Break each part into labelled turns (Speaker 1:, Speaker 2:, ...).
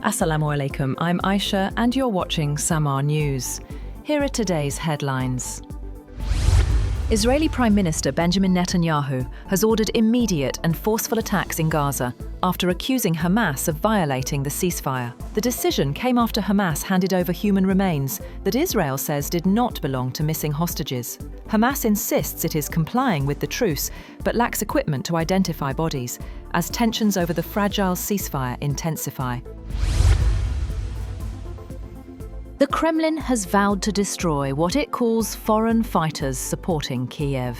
Speaker 1: Assalamu alaikum, I'm Aisha and you're watching SAMAA News. Here are today's headlines. Israeli Prime Minister Benjamin Netanyahu has ordered immediate and forceful attacks in Gaza after accusing Hamas of violating the ceasefire. The decision came after Hamas handed over human remains that Israel says did not belong to missing hostages. Hamas insists it is complying with the truce but lacks equipment to identify bodies as tensions over the fragile ceasefire intensify. The Kremlin has vowed to destroy what it calls foreign fighters supporting Kiev.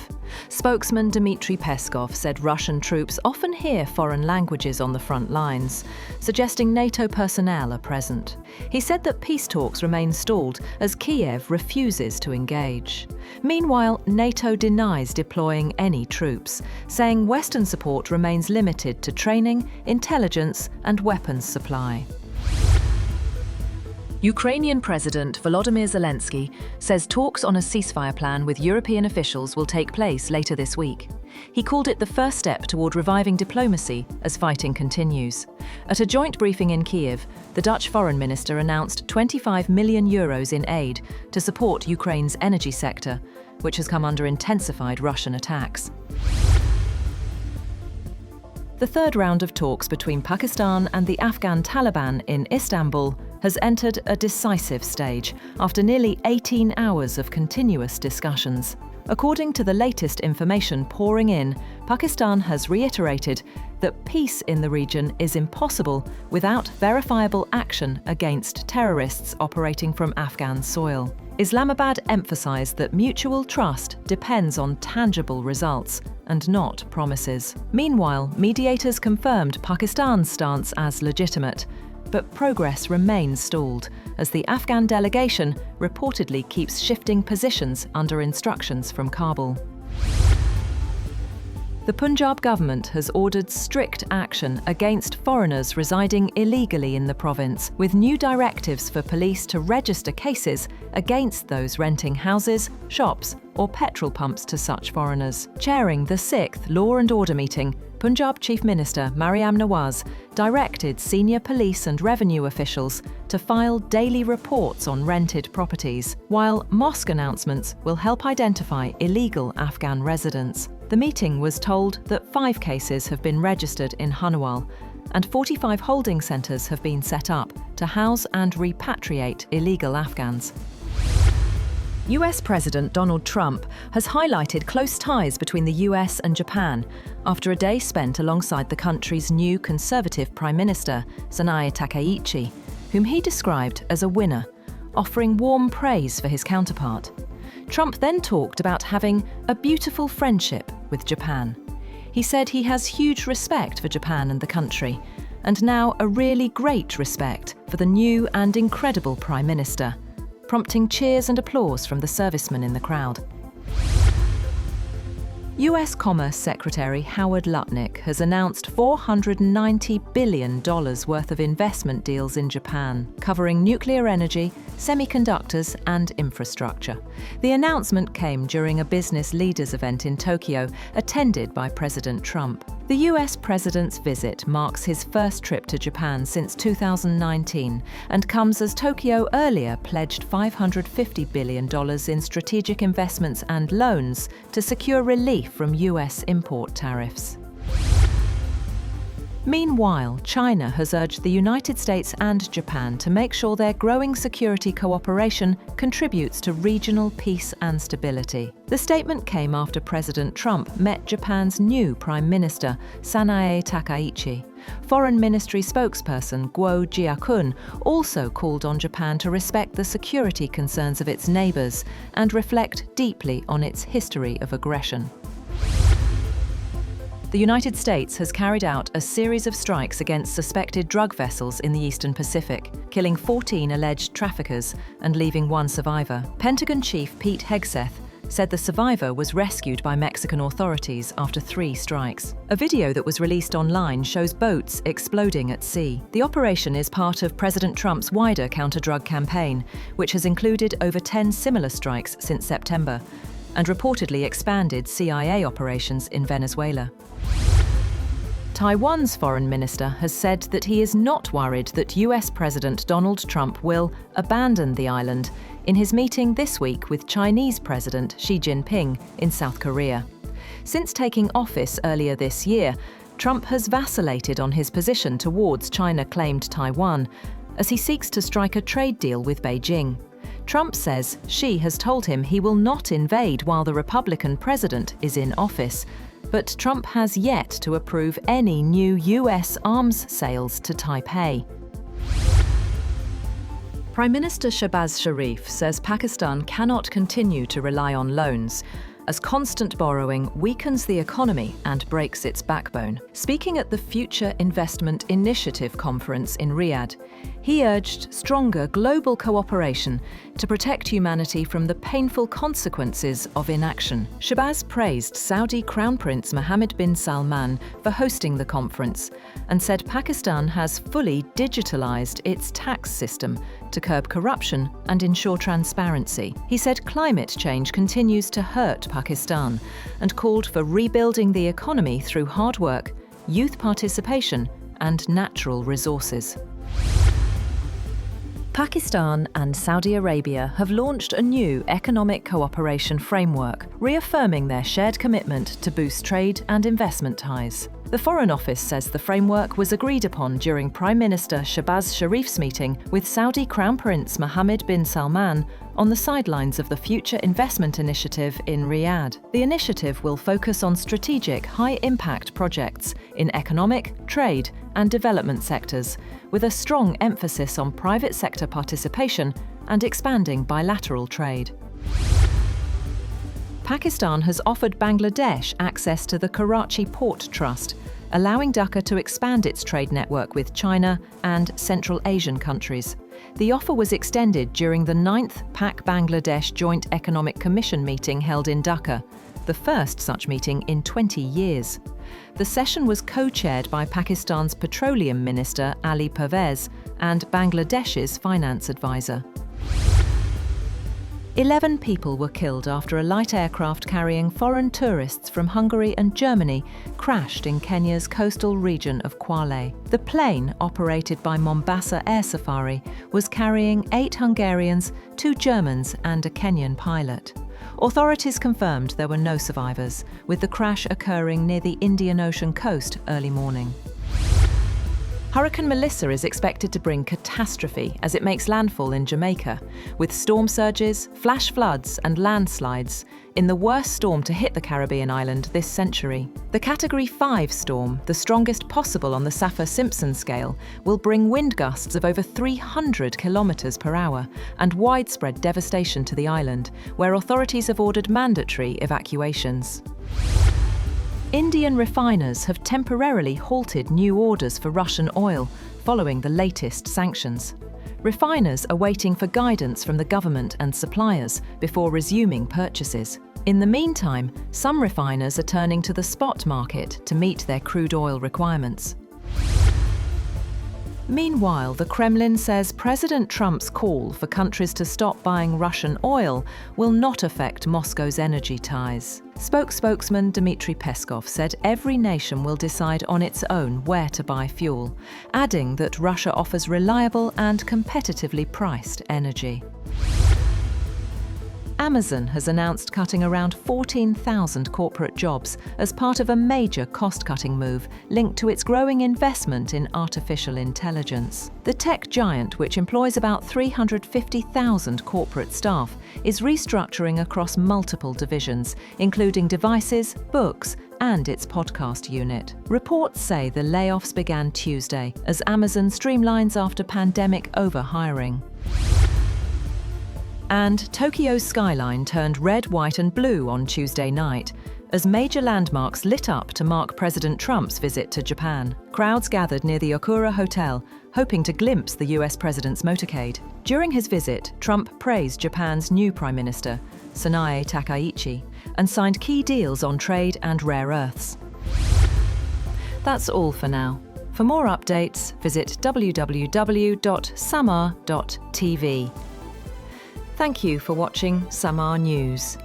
Speaker 1: Spokesman Dmitry Peskov said Russian troops often hear foreign languages on the front lines, suggesting NATO personnel are present. He said that peace talks remain stalled as Kiev refuses to engage. Meanwhile, NATO denies deploying any troops, saying Western support remains limited to training, intelligence and weapons supply. Ukrainian President Volodymyr Zelensky says talks on a ceasefire plan with European officials will take place later this week. He called it the first step toward reviving diplomacy as fighting continues. At a joint briefing in Kiev, the Dutch Foreign Minister announced €25 million in aid to support Ukraine's energy sector, which has come under intensified Russian attacks. The third round of talks between Pakistan and the Afghan-Taliban in Istanbul has entered a decisive stage after nearly 18 hours of continuous discussions. According to the latest information pouring in, Pakistan has reiterated that peace in the region is impossible without verifiable action against terrorists operating from Afghan soil. Islamabad emphasized that mutual trust depends on tangible results and not promises. Meanwhile, mediators confirmed Pakistan's stance as legitimate, but progress remains stalled as the Afghan delegation reportedly keeps shifting positions under instructions from Kabul. The Punjab government has ordered strict action against foreigners residing illegally in the province, with new directives for police to register cases against those renting houses, shops or petrol pumps to such foreigners. Chairing the 6th Law and Order meeting, Punjab Chief Minister Maryam Nawaz directed senior police and revenue officials to file daily reports on rented properties, while mosque announcements will help identify illegal Afghan residents. The meeting was told that 5 cases have been registered in Hanwal and 45 holding centres have been set up to house and repatriate illegal Afghans. US President Donald Trump has highlighted close ties between the US and Japan after a day spent alongside the country's new conservative Prime Minister, Sanae Takaichi, whom he described as a winner, offering warm praise for his counterpart. Trump then talked about having a beautiful friendship with Japan. He said he has huge respect for Japan and the country, and now a really great respect for the new and incredible Prime Minister, prompting cheers and applause from the servicemen in the crowd. US Commerce Secretary Howard Lutnick has announced $490 billion worth of investment deals in Japan, covering nuclear energy, semiconductors and infrastructure. The announcement came during a business leaders event in Tokyo, attended by President Trump. The US president's visit marks his first trip to Japan since 2019 and comes as Tokyo earlier pledged $550 billion in strategic investments and loans to secure relief from US import tariffs. Meanwhile, China has urged the United States and Japan to make sure their growing security cooperation contributes to regional peace and stability. The statement came after President Trump met Japan's new Prime Minister, Sanae Takaichi. Foreign Ministry spokesperson Guo Jiakun also called on Japan to respect the security concerns of its neighbours and reflect deeply on its history of aggression. The United States has carried out a series of strikes against suspected drug vessels in the Eastern Pacific, killing 14 alleged traffickers and leaving 1 survivor. Pentagon Chief Pete Hegseth said the survivor was rescued by Mexican authorities after 3 strikes. A video that was released online shows boats exploding at sea. The operation is part of President Trump's wider counter-drug campaign, which has included over 10 similar strikes since September and reportedly expanded CIA operations in Venezuela. Taiwan's foreign minister has said that he is not worried that US President Donald Trump will abandon the island in his meeting this week with Chinese President Xi Jinping in South Korea. Since taking office earlier this year, Trump has vacillated on his position towards China-claimed Taiwan as he seeks to strike a trade deal with Beijing. Trump says Xi has told him he will not invade while the Republican president is in office, but Trump has yet to approve any new US arms sales to Taipei. Prime Minister Shehbaz Sharif says Pakistan cannot continue to rely on loans, as constant borrowing weakens the economy and breaks its backbone. Speaking at the Future Investment Initiative conference in Riyadh, he urged stronger global cooperation to protect humanity from the painful consequences of inaction. Shehbaz praised Saudi Crown Prince Mohammed bin Salman for hosting the conference and said Pakistan has fully digitalized its tax system to curb corruption and ensure transparency. He said climate change continues to hurt Pakistan and called for rebuilding the economy through hard work, youth participation, and natural resources. Pakistan and Saudi Arabia have launched a new economic cooperation framework, reaffirming their shared commitment to boost trade and investment ties. The Foreign Office says the framework was agreed upon during Prime Minister Shehbaz Sharif's meeting with Saudi Crown Prince Mohammed bin Salman on the sidelines of the Future Investment Initiative in Riyadh. The initiative will focus on strategic, high-impact projects in economic, trade, and development sectors, with a strong emphasis on private sector participation and expanding bilateral trade. Pakistan has offered Bangladesh access to the Karachi Port Trust, allowing Dhaka to expand its trade network with China and Central Asian countries. The offer was extended during the 9th Pak-Bangladesh Joint Economic Commission meeting held in Dhaka, the first such meeting in 20 years. The session was co-chaired by Pakistan's Petroleum Minister Ali Pervez and Bangladesh's finance advisor. 11 people were killed after a light aircraft carrying foreign tourists from Hungary and Germany crashed in Kenya's coastal region of Kwale. The plane, operated by Mombasa Air Safari, was carrying 8 Hungarians, 2 Germans and a Kenyan pilot. Authorities confirmed there were no survivors, with the crash occurring near the Indian Ocean coast early morning. Hurricane Melissa is expected to bring catastrophe as it makes landfall in Jamaica, with storm surges, flash floods and landslides in the worst storm to hit the Caribbean island this century. The Category 5 storm, the strongest possible on the Saffir-Simpson scale, will bring wind gusts of over 300 kilometers per hour and widespread devastation to the island, where authorities have ordered mandatory evacuations. Indian refiners have temporarily halted new orders for Russian oil following the latest sanctions. Refiners are waiting for guidance from the government and suppliers before resuming purchases. In the meantime, some refiners are turning to the spot market to meet their crude oil requirements. Meanwhile, the Kremlin says President Trump's call for countries to stop buying Russian oil will not affect Moscow's energy ties. Spokesman Dmitry Peskov said every nation will decide on its own where to buy fuel, adding that Russia offers reliable and competitively priced energy. Amazon has announced cutting around 14,000 corporate jobs as part of a major cost-cutting move linked to its growing investment in artificial intelligence. The tech giant, which employs about 350,000 corporate staff, is restructuring across multiple divisions, including devices, books, and its podcast unit. Reports say the layoffs began Tuesday as Amazon streamlines after pandemic overhiring. And Tokyo's skyline turned red, white and blue on Tuesday night as major landmarks lit up to mark President Trump's visit to Japan. Crowds gathered near the Okura Hotel, hoping to glimpse the US president's motorcade. During his visit, Trump praised Japan's new Prime Minister, Sanae Takaichi, and signed key deals on trade and rare earths. That's all for now. For more updates, visit www.SAMAA TV. Thank you for watching SAMAA News.